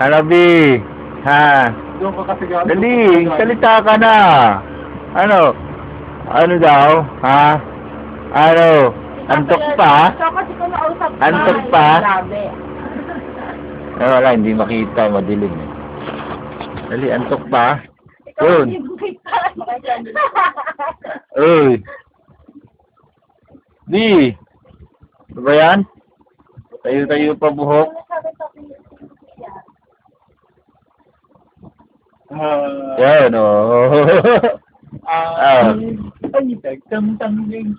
Ano, B? Ha? Doon ka kasi galing. Dali, salita ka na. Ano? Ano daw? Ha? Ano? Antok pa? So, kasi kung nausap ka, Antok pa? grabe. Eh, wala, hindi makita. Madilim eh. Dali, antok pa? Ikaw Yun. hindi mo kita. Uy. Di. Ano ba yan? Tayo-tayo pa buhok. Yan, oh. Ah. Ay, nagtamtangling.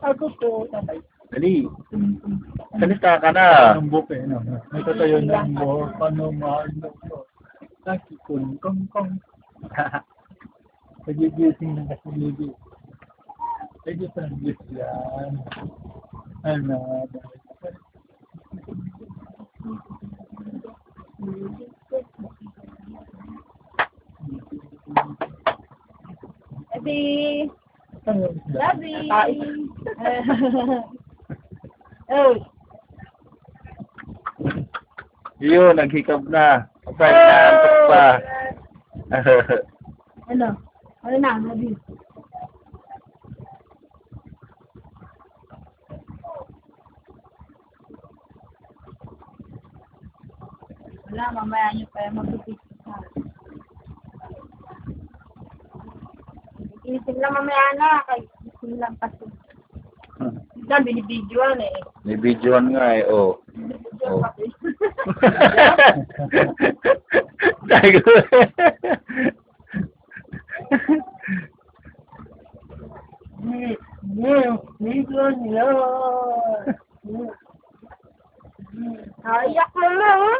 Ako po, tatay. Dali. Salita ka na. Ang buke, no? May tatayo ng buhok, ano, mahal mo. Nakikun, kong, kong. Nagigising na kasi libi. Pwede sa English yan. Ano, Edi, ano, Labi. Oh, Yun, naghikab na. Kapag naantok pa. ano? Ano na, Labi? Wala, mamaya niyo pa yung magpipicture. Inisip lang mamaya na, kay inisip lang kasi. Ito, binibidyoan eh. May videoan nga eh, oh. Binibidyoan Oh. kasi. Sabi ko. Bidyoan nila. Ayak mo na, oh.